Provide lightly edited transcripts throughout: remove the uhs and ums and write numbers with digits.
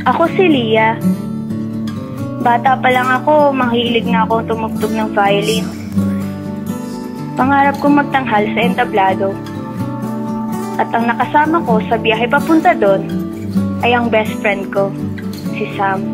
Ako si Lia. Bata pa lang ako, mahilig na akong tumugtog ng violin. Pangarap kong magtanghal sa entablado. At ang nakasama ko sa biyahe papunta doon ay ang best friend ko, si Sam.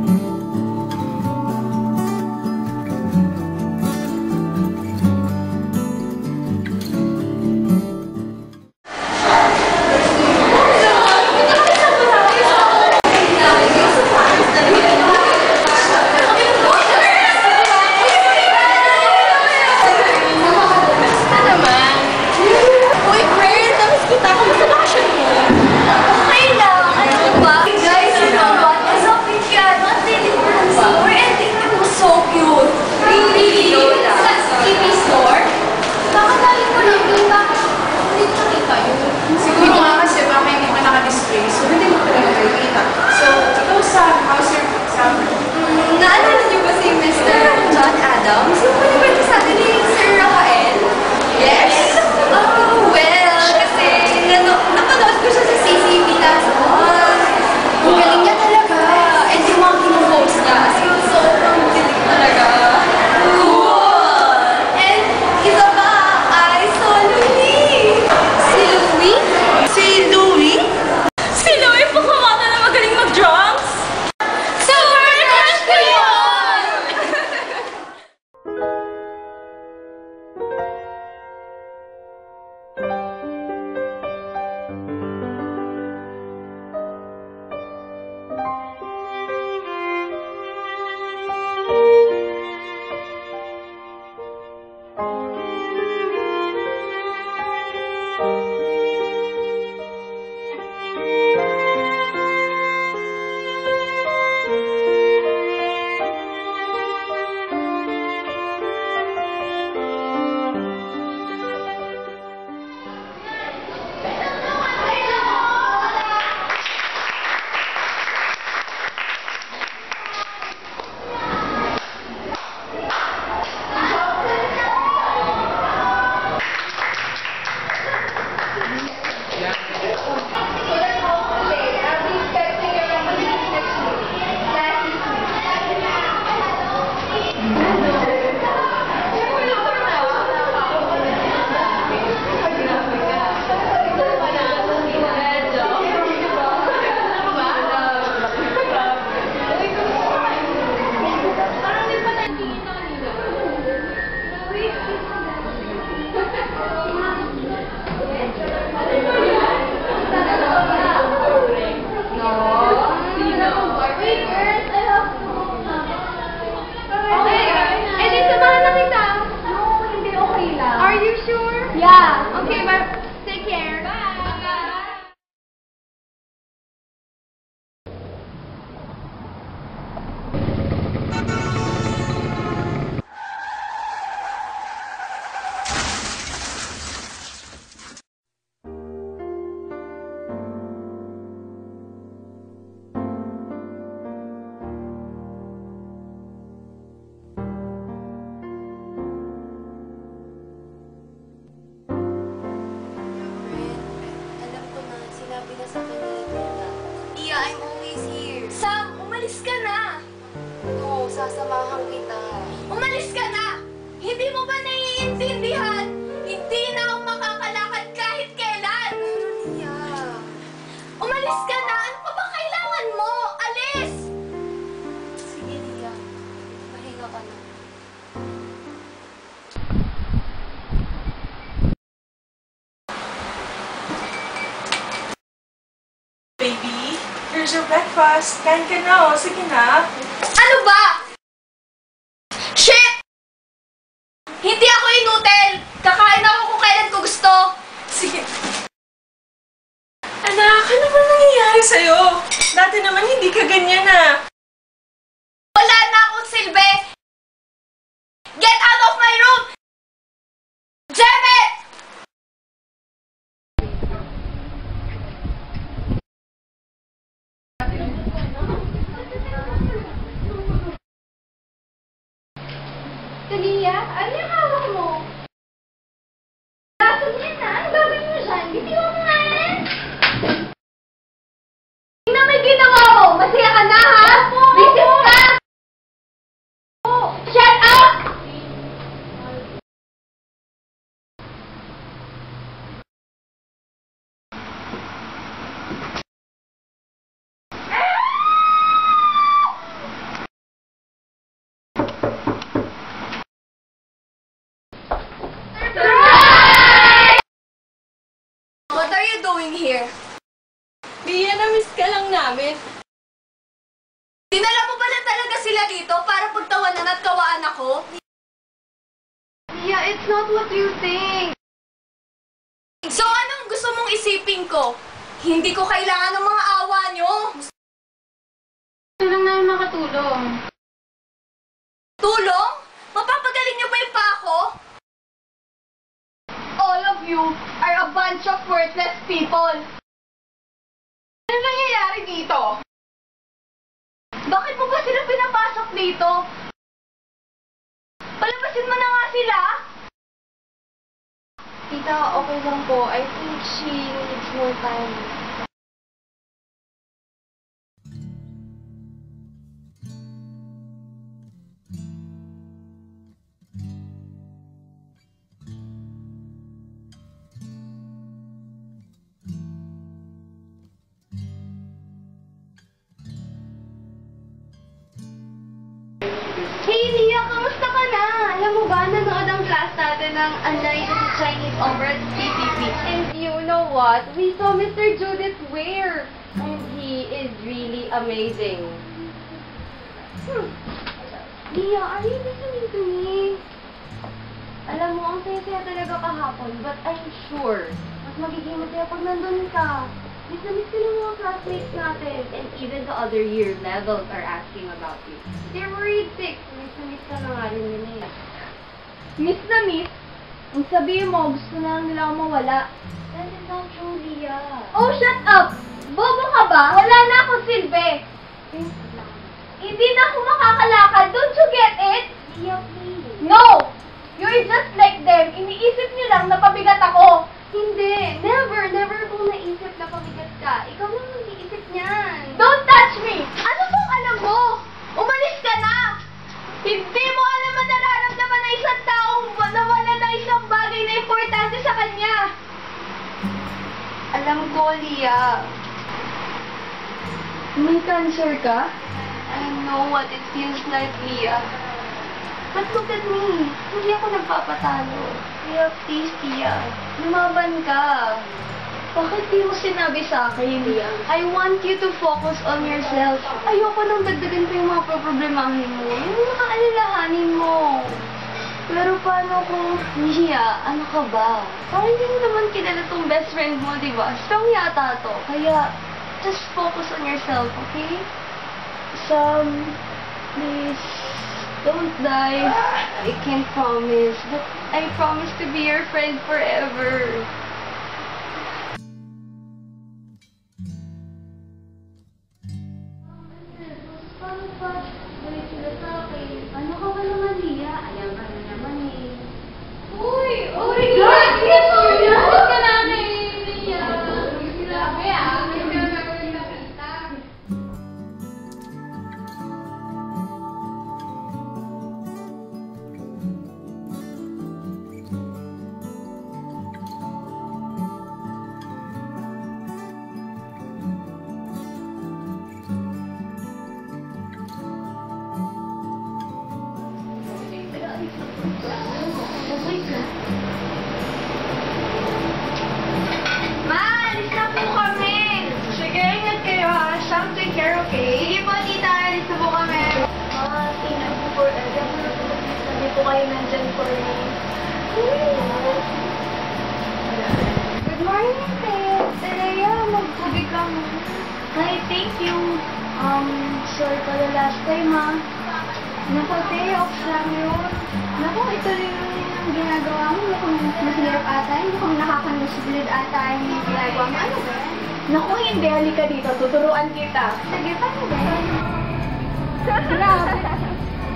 Sasamahan kita. Umalis ka na! Hindi mo ba naiintindihan? Hindi na ako makakalakad kahit kailan! Lia. Umalis ka na! Ano pa ba kailangan mo? Alis! Sige, Lia. Mahinga ka na. Baby, here's your breakfast. Kain ka na, oh. Sige na. Ano ba? Shit! Hindi ako inutil! Kakain ako kung kailan ko gusto! Sige. Anak, ano ba nangyayari sa'yo? Dati naman hindi ka ganyan, ah. Wala na akong silbi! Get out of my room! Damn it! Lia, ano yung hawak mo? Lato niya na! Ano gagawin mo dyan? Bitiwan mo nga yan! Tingnan mo yung ginawa mo! Masaya ka na! doing here? Lia, na-miss ka lang namin. Dinala mo ba na talaga sila dito para pagtawanan at kawaan ako? Yeah, it's not what you think. So anong gusto mong isipin ko? Hindi ko kailangan ng mga awa nyo. Gusto lang namin makatulong. Tulong? Mapapagaling nyo ba yung pa ako? All of you are a bunch of worthless people. Ano nangyayari dito? Bakit mo ba sila pinapasok dito? Palabasin mo na nga sila! Tita, okay lang po. I think she needs more time. Hey, Lia! Kamusta ka na? Alam mo ba, nanood ang class natin ng A Night at the Chinese over at PPP. And you know what? We saw Mr. Judith Ware. And he is really amazing. Lia, are you listening to me? Alam mo, ang saya-saya talaga kahapon. But I'm sure, mas magiging masaya pag nandun ka. Miss na miss ko yung mga classmates natin. And even the other year levels are asking about you. They're worried sick. Miss na miss ka na nga rin nila eh. Miss na miss? Ang sabihin mo, gusto na lang nila ako mawala. That is not true, Lia. Oh, shut up! Bobo ka ba? Wala na akong silbi. Hindi na ako makakalakad. Don't you get it? Lia, please. No! You're just like them. Iniisip niyo lang na pabigat ako. Hindi. Never. Never kong naisip na pamigat ka. Ikaw lang nag-iisip niyan. Don't touch me! Ano bang alam mo? Umalis ka na! Hindi mo alam ang nararamdaman na isang taong nawala na isang bagay na importante sa kanya. Alam ko, Lia. May cancer ka? I know what it feels like, Lia. But look at me. Hindi ako nagpapatalo. Lia, please, Lia. Lumaban ka. Bakit di mo sinabi sa akin, Lia? I want you to focus on yourself. Ayoko nang dagdagan pa yung mga problemahin mo. Yung mga alalahanin mo. Pero paano kung, Lia, ano ka ba? Parang hindi mo naman kilala tong best friend mo, di ba? Strong yata to. Kaya, just focus on yourself, okay? Sam, please, don't die. I can't promise, but I promise to be your friend forever. Paano ba? Balik sila sa akin. Ano ka ba naman, Lia? Ayan ka na naman eh. Uy! Uy! Bakit mo yan? Bakit ka namin, Lia? Grabe ah! Hindi na namin nakita. Ma, alis na po kami. Sige, ingat kayo ha. Sam, take care, okay? Sige po, tita. Alis na po kami. Ma, thank you forever. Sabi po kayo nandyan for me. Good morning, Ted. Tereya, magtubig ka mo. Hi, thank you. Sorry pala last time, ha. Naku, Te, off lang yun. Naku, ito rin ang ginagawa mo. Mukhang mahirap ata. Hindi kung nakakanusublid ata yung ginagawa mo. Ano ba? Naku, hindi. Halika dito. Tuturuan kita. Sige, paano ba? Grabe.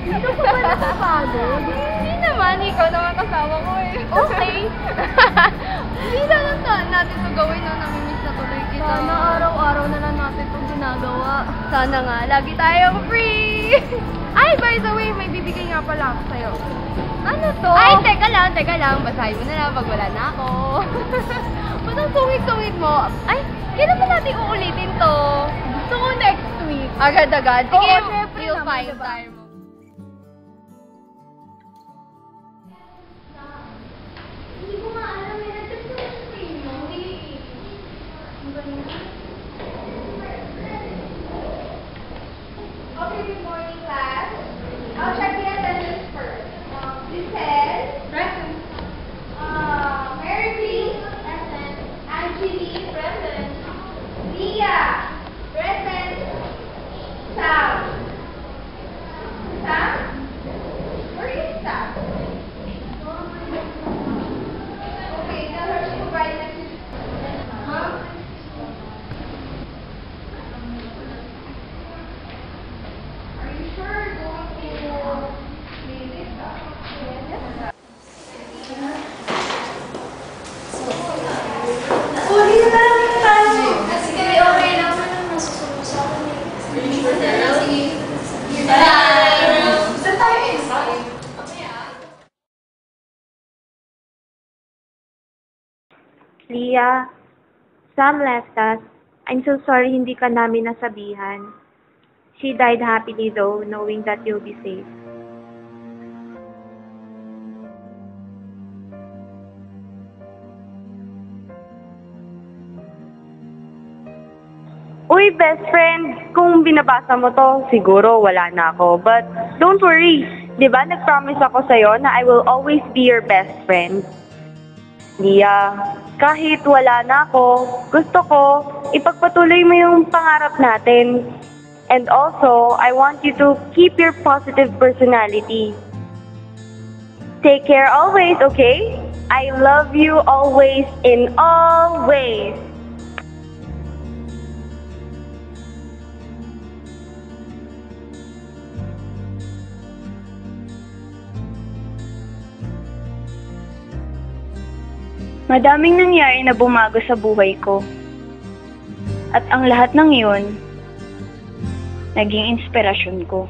Dito ko ba nakapagod? Hindi naman, ikaw naman kasama ko eh. Okay. Hindi na lang natin ito gawin na namimiss na tuloy kita. Sana araw-araw na lang natin itong ginagawa. Sana nga, lagi tayong free! Ay, by the way, may bibigay nga pala ako sa'yo. Ano to? Ay, teka lang. Basahin mo na lang pag wala na ako. Ba't ang sungit-sungit mo? Ay, kailan ba natin uulitin to? Gusto ko next week. Agad-agad. Sige, Oo, syempre we'll naman, find diba? time mo. Hindi ko nga alam eh. Nag-text ko na siya sa inyo. Leah, Sam left us. I'm so sorry hindi ka namin nasabihan. She died happily though, knowing that you'll be safe. Uy, best friend, kung binabasa mo to, siguro wala na ako. But don't worry, di ba nag-promise ako sa'yo na I will always be your best friend? Leah, kahit wala na ako, gusto ko ipagpatuloy mo yung pangarap natin. And also, I want you to keep your positive personality. Take care always, okay? I love you always in all ways. Madaming nangyari na bumago sa buhay ko. At ang lahat ng iyon, naging inspirasyon ko.